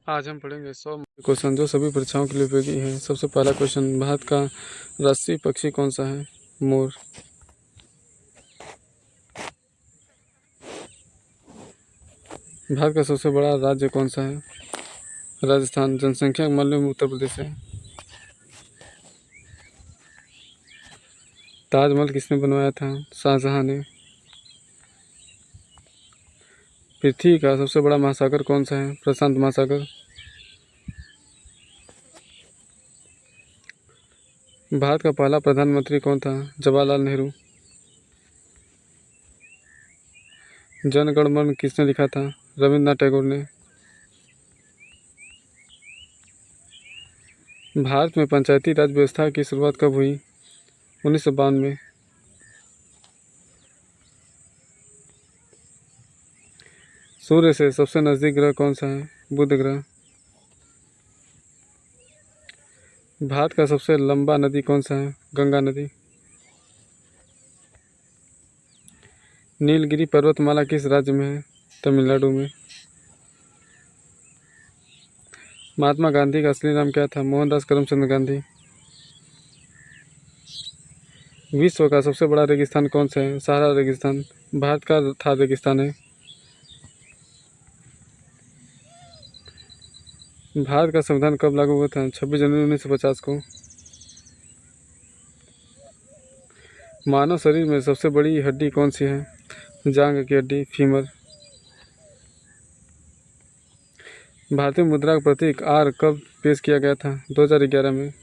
आज हम पढ़ेंगे 100 क्वेश्चन जो सभी परीक्षाओं के लिए उपयोगी हैं। सबसे पहला क्वेश्चन, भारत का राष्ट्रीय पक्षी कौन सा है? मोर। भारत का सबसे बड़ा राज्य कौन सा है? राजस्थान। जनसंख्या के मामले में उत्तर प्रदेश है। ताजमहल किसने बनवाया था? शाहजहां ने। पृथ्वी का सबसे बड़ा महासागर कौन सा है? प्रशांत महासागर। भारत का पहला प्रधानमंत्री कौन था? जवाहरलाल नेहरू। जन गण मन किसने लिखा था? रविन्द्रनाथ टैगोर ने। भारत में पंचायती राज व्यवस्था की शुरुआत कब हुई? 1952 में। सूर्य से सबसे नज़दीक ग्रह कौन सा है? बुध ग्रह। भारत का सबसे लंबा नदी कौन सा है? गंगा नदी। नीलगिरी पर्वतमाला किस राज्य में है? तमिलनाडु में। महात्मा गांधी का असली नाम क्या था? मोहनदास करमचंद गांधी। विश्व का सबसे बड़ा रेगिस्तान कौन सा है? सहारा रेगिस्तान। भारत का था रेगिस्तान है। भारत का संविधान कब लागू हुआ था? 26 जनवरी 1950 को। मानव शरीर में सबसे बड़ी हड्डी कौन सी है? जांघ की हड्डी, फीमर। भारतीय मुद्रा का प्रतीक आर कब पेश किया गया था? 2011 में।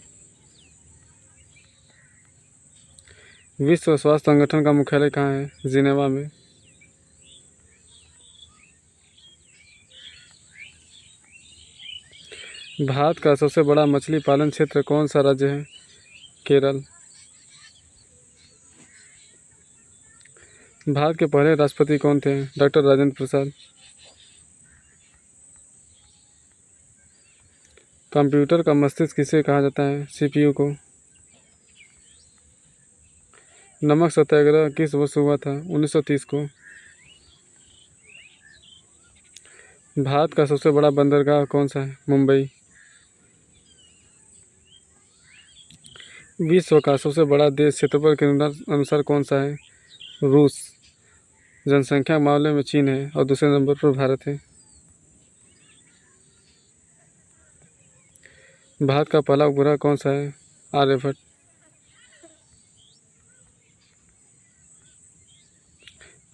विश्व स्वास्थ्य संगठन का मुख्यालय कहाँ है? जिनेवा में। भारत का सबसे बड़ा मछली पालन क्षेत्र कौन सा राज्य है? केरल। भारत के पहले राष्ट्रपति कौन थे? डॉक्टर राजेंद्र प्रसाद। कंप्यूटर का मस्तिष्क किसे कहा जाता है? सीपीयू को। नमक सत्याग्रह किस वर्ष हुआ था? 1930 को। भारत का सबसे बड़ा बंदरगाह कौन सा है? मुंबई। विश्व का सबसे बड़ा देश क्षेत्रफल के अनुसार कौन सा है? रूस। जनसंख्या के मामले में चीन है और दूसरे नंबर पर भारत है। भारत का पहला उपग्रह कौन सा है? आर्यभट्ट।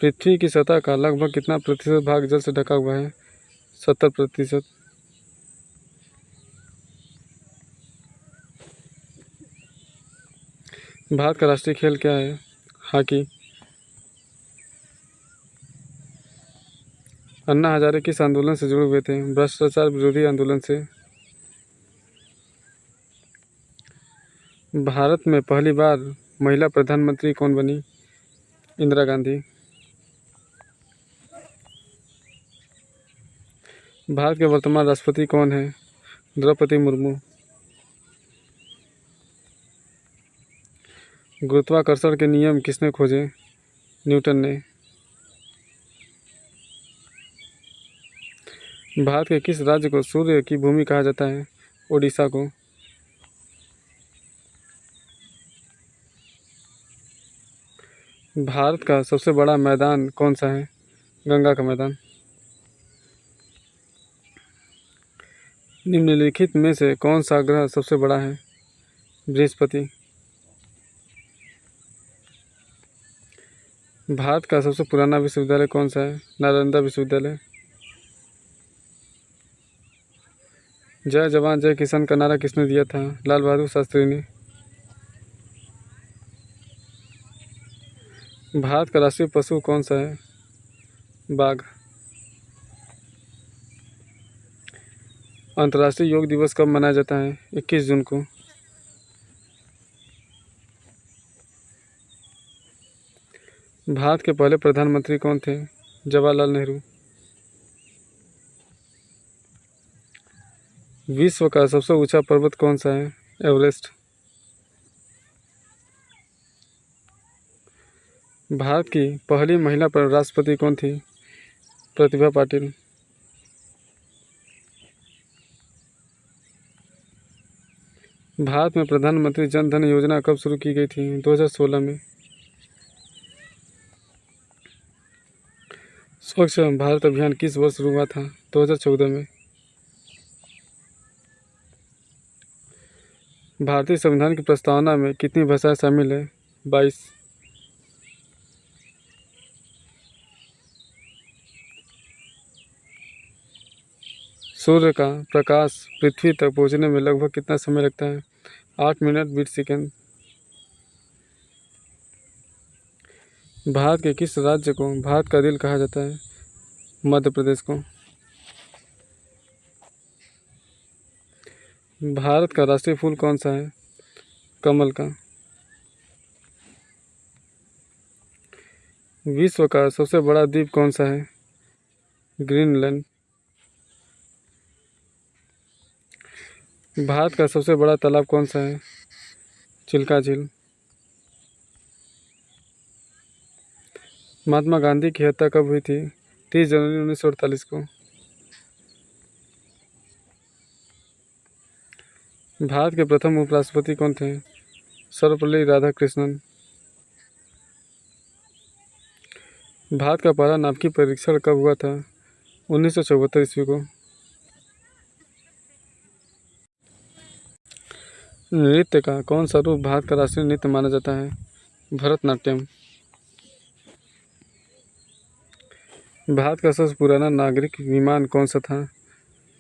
पृथ्वी की सतह का लगभग कितना प्रतिशत भाग जल से ढका हुआ है? 70%। भारत का राष्ट्रीय खेल क्या है? हॉकी। अन्ना हजारे किस आंदोलन से जुड़े हुए थे? भ्रष्टाचार विरोधी आंदोलन से। भारत में पहली बार महिला प्रधानमंत्री कौन बनी? इंदिरा गांधी। भारत के वर्तमान राष्ट्रपति कौन है? द्रौपदी मुर्मू। गुरुत्वाकर्षण के नियम किसने खोजे? न्यूटन ने। भारत के किस राज्य को सूर्य की भूमि कहा जाता है? ओडिशा को। भारत का सबसे बड़ा मैदान कौन सा है? गंगा का मैदान। निम्नलिखित में से कौन सा ग्रह सबसे बड़ा है? बृहस्पति। भारत का सबसे पुराना विश्वविद्यालय कौन सा है? नालंदा विश्वविद्यालय। जय जवान जय किसान का नारा किसने दिया था? लाल बहादुर शास्त्री ने। भारत का राष्ट्रीय पशु कौन सा है? बाघ। अंतर्राष्ट्रीय योग दिवस कब मनाया जाता है? 21 जून को। भारत के पहले प्रधानमंत्री कौन थे? जवाहरलाल नेहरू। विश्व का सबसे ऊंचा पर्वत कौन सा है? एवरेस्ट। भारत की पहली महिला राष्ट्रपति कौन थी? प्रतिभा पाटिल। भारत में प्रधानमंत्री जन धन योजना कब शुरू की गई थी? 2016 में। स्वच्छ भारत अभियान किस वर्ष शुरू हुआ था? 2014 में। भारतीय संविधान की प्रस्तावना में कितनी भाषाएं शामिल है? 22। सूर्य का प्रकाश पृथ्वी तक पहुंचने में लगभग कितना समय लगता है? 8 मिनट 20 सेकेंड। भारत के किस राज्य को भारत का दिल कहा जाता है? मध्य प्रदेश को। भारत का राष्ट्रीय फूल कौन सा है? कमल का। विश्व का सबसे बड़ा द्वीप कौन सा है? ग्रीनलैंड। भारत का सबसे बड़ा तालाब कौन सा है? चिल्का झील। महात्मा गांधी की हत्या कब हुई थी? 30 जनवरी 1948 को। भारत के प्रथम उपराष्ट्रपति कौन थे? सर्वपल्ली राधाकृष्णन। भारत का पहला नाभिकीय परीक्षण कब हुआ था? 1974 ईस्वी को। नृत्य का कौन सा रूप भारत का राष्ट्रीय नृत्य माना जाता है? भरतनाट्यम। भारत का सबसे पुराना नागरिक विमान कौन सा था?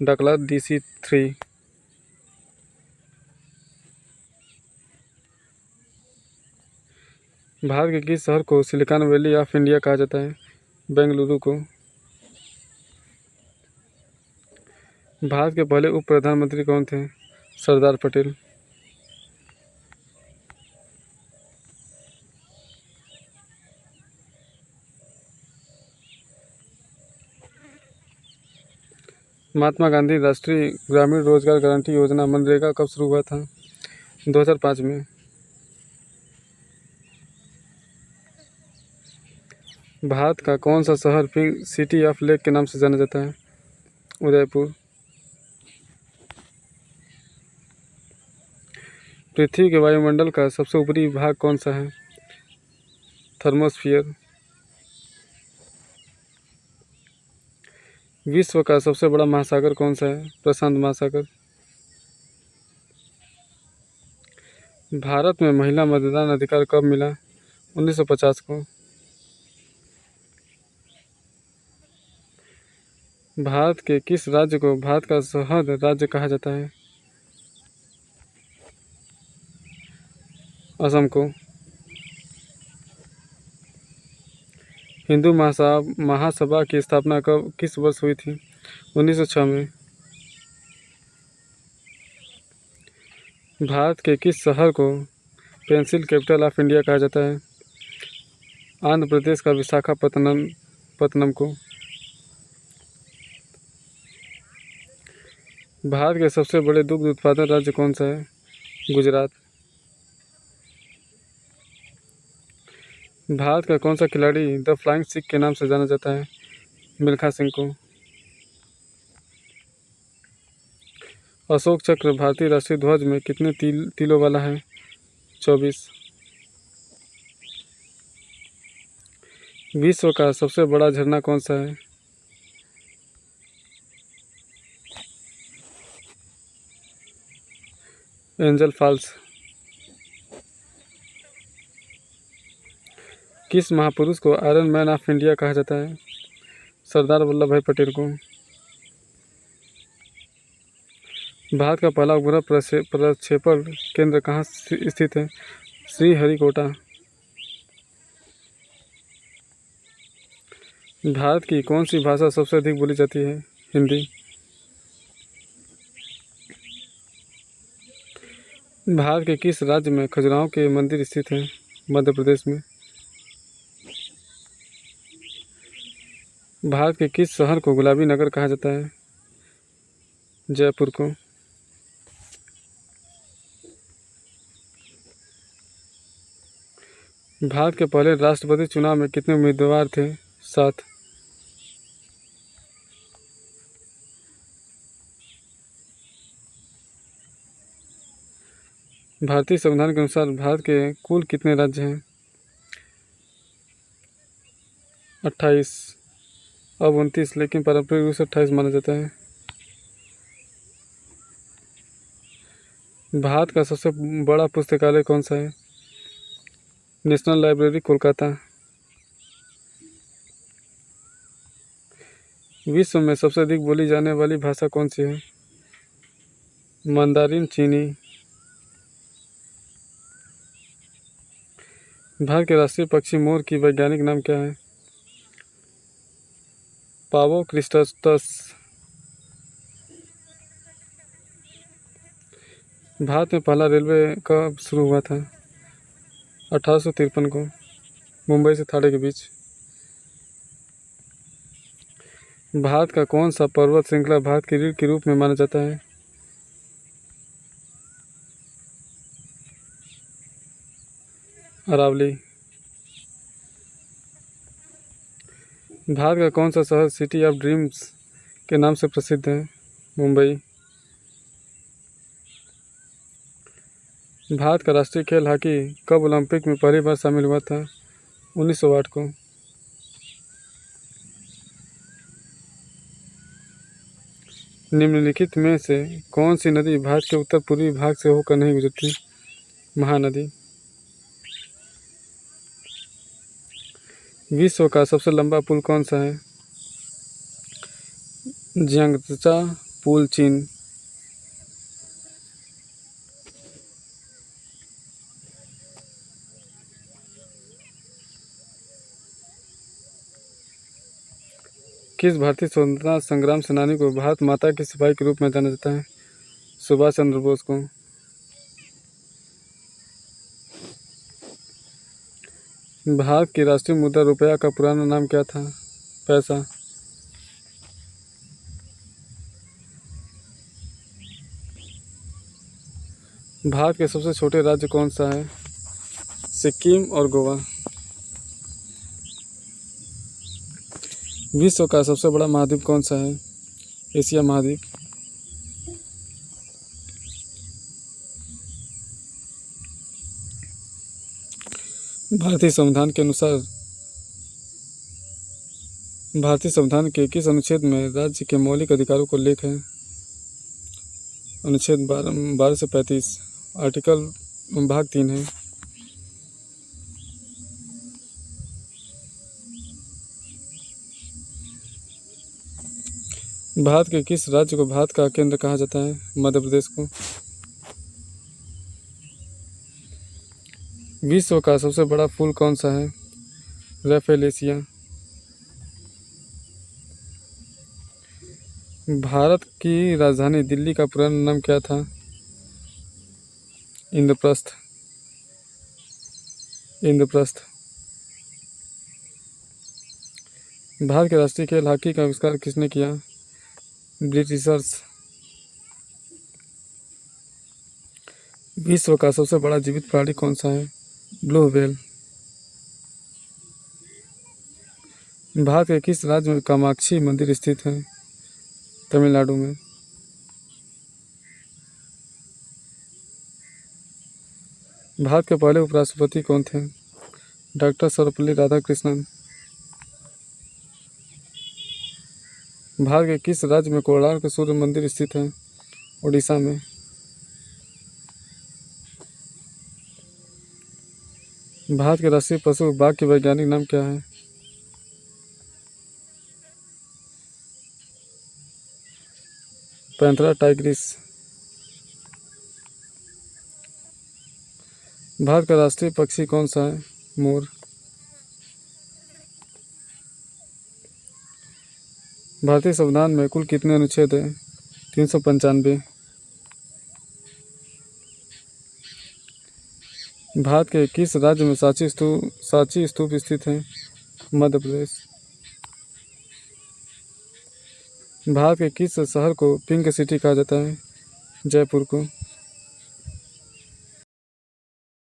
डकला DC-3। भारत के किस शहर को सिलिकॉन वैली ऑफ इंडिया कहा जाता है? बेंगलुरु को। भारत के पहले उप प्रधानमंत्री कौन थे? सरदार पटेल। महात्मा गांधी राष्ट्रीय ग्रामीण रोजगार गारंटी योजना मनरेगा कब शुरू हुआ था? 2005 में। भारत का कौन सा शहर पिंक सिटी ऑफ लेक के नाम से जाना जाता है? उदयपुर। पृथ्वी के वायुमंडल का सबसे ऊपरी भाग कौन सा है? थर्मोस्फियर। विश्व का सबसे बड़ा महासागर कौन सा है? प्रशांत महासागर। भारत में महिला मतदान अधिकार कब मिला? 1950 को। भारत के किस राज्य को भारत का शहद राज्य कहा जाता है? असम को। हिंदू महासभा की स्थापना कब किस वर्ष हुई थी? 1906 में। भारत के किस शहर को पेंसिल कैपिटल ऑफ इंडिया कहा जाता है? आंध्र प्रदेश का विशाखापत्तनम को। भारत के सबसे बड़े दुग्ध उत्पादन राज्य कौन सा है? गुजरात। भारत का कौन सा खिलाड़ी द फ्लाइंग सिख के नाम से जाना जाता है? मिल्खा सिंह को। अशोक चक्र भारतीय राष्ट्रीय ध्वज में कितने तिलों वाला है? 24। विश्व का सबसे बड़ा झरना कौन सा है? Angel falls. किस महापुरुष को आयरन मैन ऑफ इंडिया कहा जाता है? सरदार वल्लभ भाई पटेल को। भारत का पहला उपग्रह प्रक्षेपण केंद्र कहाँ स्थित है? श्रीहरिकोटा। भारत की कौन सी भाषा सबसे अधिक बोली जाती है? हिंदी। भारत के किस राज्य में खजुराहो के मंदिर स्थित हैं? मध्य प्रदेश में। भारत के किस शहर को गुलाबी नगर कहा जाता है? जयपुर को। भारत के पहले राष्ट्रपति चुनाव में कितने उम्मीदवार थे? 7। भारतीय संविधान के अनुसार भारत के कुल कितने राज्य हैं? 28। अब 29, लेकिन पारंपरिक रूप से 28 माना जाता है। भारत का सबसे बड़ा पुस्तकालय कौन सा है? National library Kolkata. विश्व में सबसे अधिक बोली जाने वाली भाषा कौन सी है? मंदारिन चीनी। भारत के राष्ट्रीय पक्षी मोर की वैज्ञानिक नाम क्या है? पावो क्रिस्टस। भारत में पहला रेलवे कब शुरू हुआ था? 1853 को, मुंबई से थाने के बीच। भारत का कौन सा पर्वत श्रृंखला भारत की रीढ़ के रूप में माना जाता है? अरावली। भारत का कौन सा शहर सिटी ऑफ ड्रीम्स के नाम से प्रसिद्ध है? मुंबई। भारत का राष्ट्रीय खेल हॉकी कब ओलंपिक में पहली बार शामिल हुआ था? 1908 को। निम्नलिखित में से कौन सी नदी भारत के उत्तर पूर्वी भाग से होकर नहीं गुजरती? महानदी। विश्व का सबसे लंबा पुल कौन सा है? जियांगत्सा पुल, चीन। किस भारतीय स्वतंत्रता संग्राम सेनानी को भारत माता की सिपाही के रूप में जाना जाता है? सुभाष चंद्र बोस को। भारत की राष्ट्रीय मुद्रा रुपया का पुराना नाम क्या था? पैसा। भारत के सबसे छोटे राज्य कौन सा है? सिक्किम और गोवा। विश्व का सबसे बड़ा महाद्वीप कौन सा है? एशिया महाद्वीप। भारतीय संविधान के अनुसार भारतीय संविधान के किस अनुच्छेद में राज्य के मौलिक अधिकारों को उल्लेख है? अनुच्छेद 12 से 35, आर्टिकल भाग 3 है। भारत के किस राज्य को भारत का केंद्र कहा जाता है? मध्य प्रदेश को। विश्व का सबसे बड़ा फूल कौन सा है? रैफेलेसिया। भारत की राजधानी दिल्ली का पुराना नाम क्या था? इंद्रप्रस्थ। इंद्रप्रस्थ। भारत के राष्ट्रीय खेल हॉकी का आविष्कार किसने किया? ब्रिटिशर्स। विश्व का सबसे बड़ा जीवित प्राणी कौन सा है? Blue whale. भारत के किस राज्य में कामाक्षी मंदिर स्थित है? तमिलनाडु में। भारत के पहले उपराष्ट्रपति कौन थे? डॉक्टर सर्वपल्ली राधाकृष्णन। भारत के किस राज्य में कोणार्क सूर्य मंदिर स्थित है? उड़ीसा में। भारत के राष्ट्रीय पशु बाघ के वैज्ञानिक नाम क्या है? Panthera Tigris. भारत का राष्ट्रीय पक्षी कौन सा है? मोर। भारतीय संविधान में कुल कितने अनुच्छेद हैं? 395। भारत के किस राज्य में सांची स्तूप स्थित है? मध्य प्रदेश। भारत के किस शहर को पिंक सिटी कहा जाता है? जयपुर को।